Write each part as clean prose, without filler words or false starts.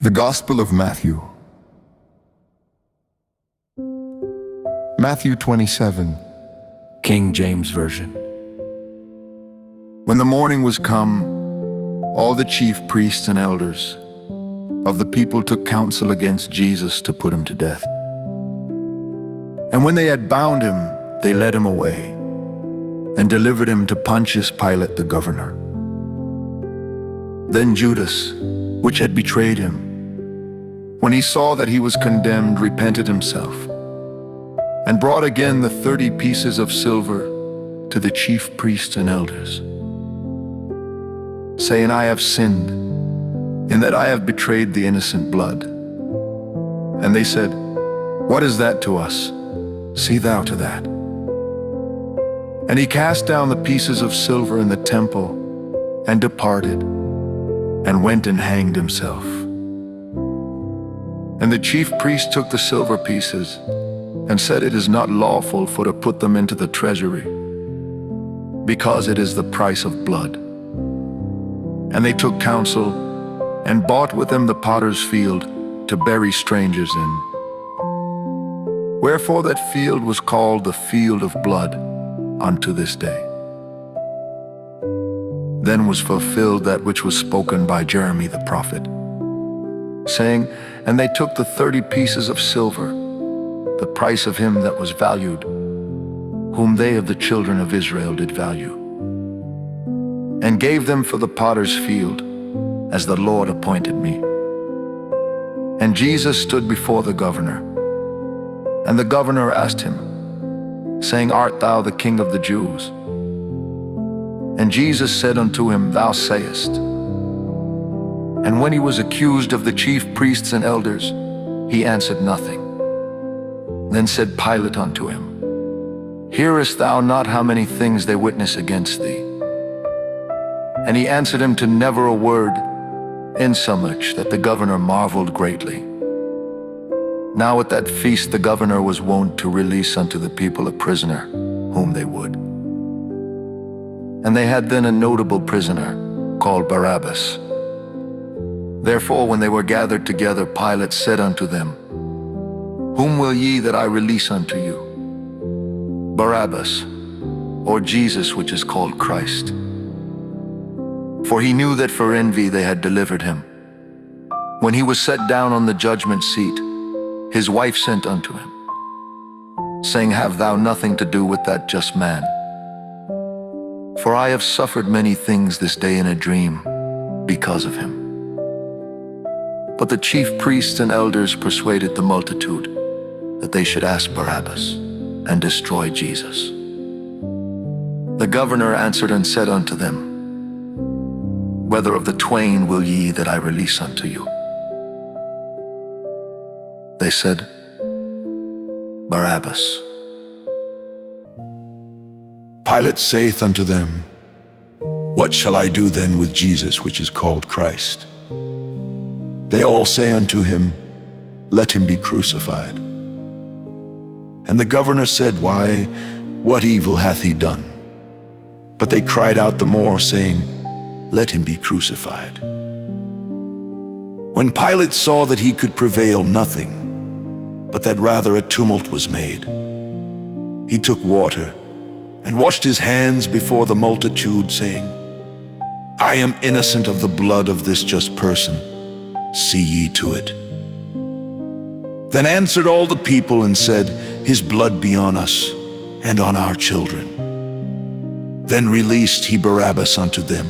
The Gospel of Matthew. Matthew 27, King James Version. When the morning was come, all the chief priests and elders of the people took counsel against Jesus to put him to death. And when they had bound him, they led him away and delivered him to Pontius Pilate the governor. Then Judas, which had betrayed him, when he saw that he was condemned, repented himself, and brought again the 30 pieces of silver to the chief priests and elders, saying, I have sinned, in that I have betrayed the innocent blood. And they said, What is that to us? See thou to that. And he cast down the pieces of silver in the temple, and departed, and went and hanged himself. And the chief priest took the silver pieces, and said, It is not lawful for to put them into the treasury, because it is the price of blood. And they took counsel, and bought with them the potter's field, to bury strangers in. Wherefore that field was called the field of blood unto this day. Then was fulfilled that which was spoken by Jeremy the prophet, saying, And they took the 30 pieces of silver, the price of him that was valued, whom they of the children of Israel did value, and gave them for the potter's field, as the Lord appointed me. And Jesus stood before the governor, and the governor asked him, saying, Art thou the King of the Jews? And Jesus said unto him, Thou sayest. And when he was accused of the chief priests and elders, he answered nothing. Then said Pilate unto him, Hearest thou not how many things they witness against thee? And he answered him to never a word, insomuch that the governor marveled greatly. Now at that feast the governor was wont to release unto the people a prisoner, whom they would. And they had then a notable prisoner, called Barabbas. Therefore when they were gathered together, Pilate said unto them, Whom will ye that I release unto you? Barabbas, or Jesus, which is called Christ? For he knew that for envy they had delivered him. When he was set down on the judgment seat, his wife sent unto him, saying, Have thou nothing to do with that just man? For I have suffered many things this day in a dream because of him. But the chief priests and elders persuaded the multitude that they should ask Barabbas and destroy Jesus. The governor answered and said unto them, Whether of the twain will ye that I release unto you? They said, Barabbas. Pilate saith unto them, What shall I do then with Jesus, which is called Christ? They all say unto him, Let him be crucified. And the governor said, Why, what evil hath he done? But they cried out the more, saying, Let him be crucified. When Pilate saw that he could prevail nothing, but that rather a tumult was made, he took water, and washed his hands before the multitude, saying, I am innocent of the blood of this just person. See ye to it. Then answered all the people and said, His blood be on us and on our children. Then released he Barabbas unto them.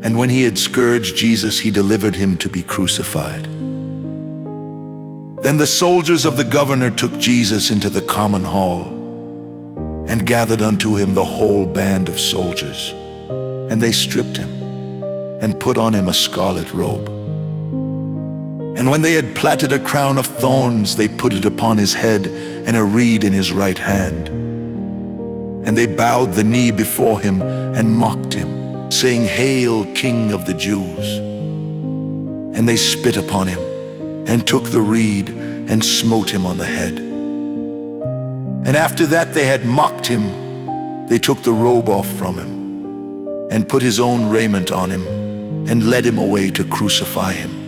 And when he had scourged Jesus, he delivered him to be crucified. Then the soldiers of the governor took Jesus into the common hall, and gathered unto him the whole band of soldiers. And they stripped him, and put on him a scarlet robe. And when they had platted a crown of thorns, they put it upon his head, and a reed in his right hand. And they bowed the knee before him, and mocked him, saying, Hail, King of the Jews! And they spit upon him, and took the reed, and smote him on the head. And after that they had mocked him, they took the robe off from him, and put his own raiment on him, and led him away to crucify him.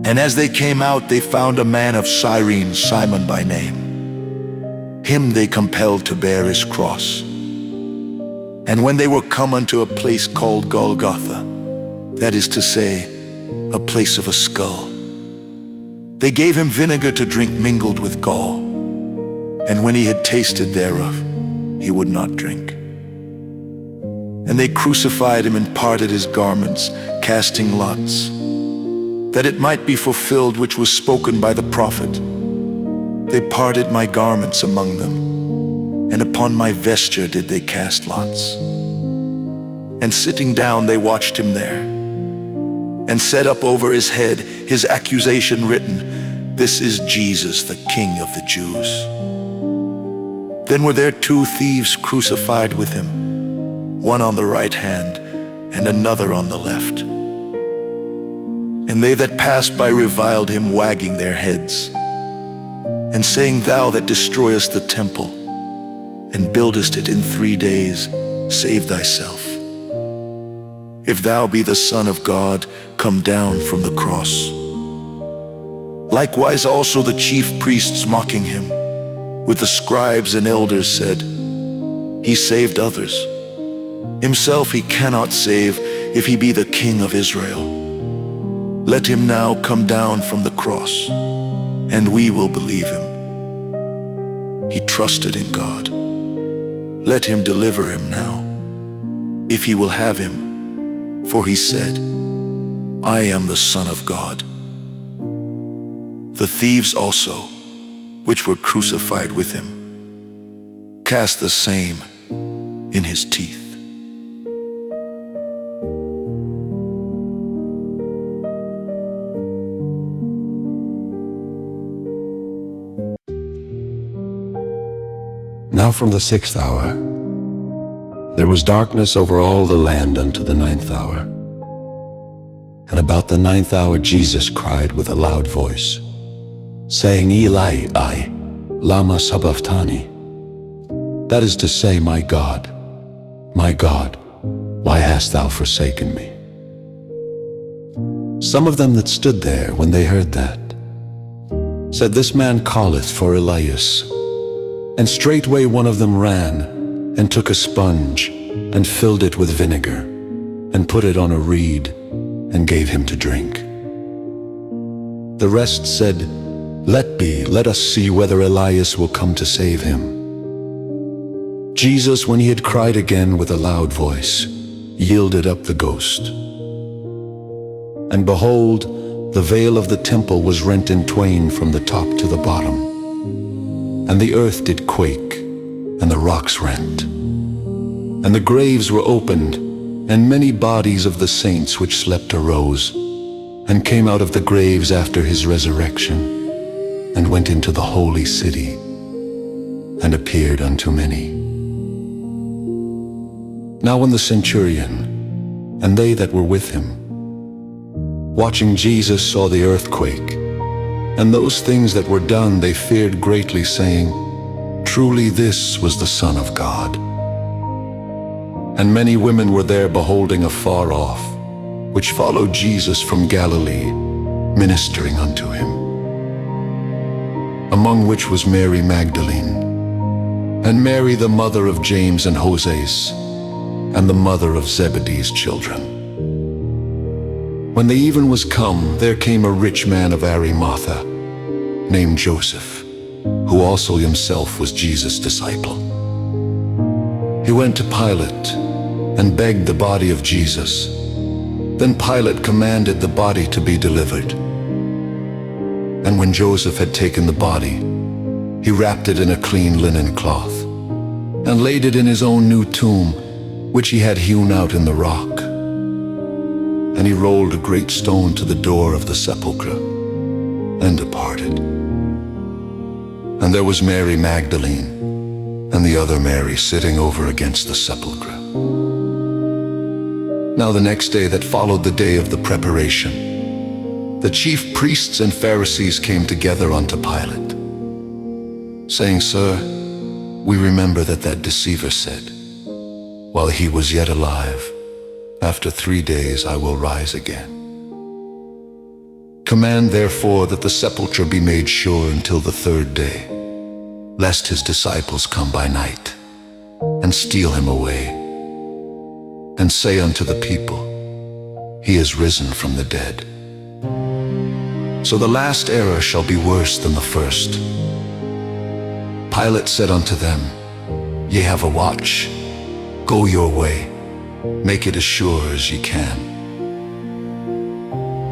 And as they came out, they found a man of Cyrene, Simon by name. Him they compelled to bear his cross. And when they were come unto a place called Golgotha, that is to say, a place of a skull, they gave him vinegar to drink mingled with gall. And when he had tasted thereof, he would not drink. And they crucified him and parted his garments, casting lots, that it might be fulfilled which was spoken by the prophet. They parted my garments among them, and upon my vesture did they cast lots. And sitting down they watched him there, and set up over his head his accusation written, This is Jesus, the King of the Jews. Then were there 2 thieves crucified with him, one on the right hand and another on the left. And they that passed by reviled him, wagging their heads, and saying, Thou that destroyest the temple, and buildest it in 3 days, save thyself. If thou be the Son of God, come down from the cross. Likewise also the chief priests mocking him, with the scribes and elders said, He saved others. Himself he cannot save, if he be the King of Israel. Let him now come down from the cross, and we will believe him. He trusted in God. Let him deliver him now, if he will have him. For he said, I am the Son of God. The thieves also, which were crucified with him, cast the same in his teeth. Now from the 6th hour, there was darkness over all the land unto the 9th hour. And about the 9th hour Jesus cried with a loud voice, saying, Eli, lama sabachthani. That is to say, my God, why hast thou forsaken me? Some of them that stood there, when they heard that, said, This man calleth for Elias. And straightway one of them ran, and took a sponge, and filled it with vinegar, and put it on a reed, and gave him to drink. The rest said, Let us see whether Elias will come to save him. Jesus, when he had cried again with a loud voice, yielded up the ghost. And behold, the veil of the temple was rent in twain from the top to the bottom. And the earth did quake, and the rocks rent. And the graves were opened, and many bodies of the saints which slept arose, and came out of the graves after his resurrection, and went into the holy city, and appeared unto many. Now when the centurion, and they that were with him, watching Jesus, saw the earthquake, and those things that were done, they feared greatly, saying, Truly this was the Son of God. And many women were there beholding afar off, which followed Jesus from Galilee, ministering unto him. Among which was Mary Magdalene, and Mary the mother of James and Joses, and the mother of Zebedee's children. When the even was come, there came a rich man of Arimathea, named Joseph, who also himself was Jesus' disciple. He went to Pilate, and begged the body of Jesus. Then Pilate commanded the body to be delivered. And when Joseph had taken the body, he wrapped it in a clean linen cloth, and laid it in his own new tomb, which he had hewn out in the rock. And he rolled a great stone to the door of the sepulchre, and departed. And there was Mary Magdalene, and the other Mary sitting over against the sepulchre. Now the next day that followed the day of the preparation, the chief priests and Pharisees came together unto Pilate, saying, Sir, we remember that deceiver said, while he was yet alive, After 3 days I will rise again. Command therefore that the sepulchre be made sure until the third day, lest his disciples come by night, and steal him away, and say unto the people, He is risen from the dead. So the last error shall be worse than the first. Pilate said unto them, Ye have a watch, go your way, make it as sure as ye can.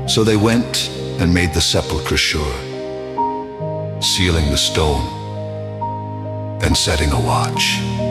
So they went and made the sepulchre sure, sealing the stone and setting a watch.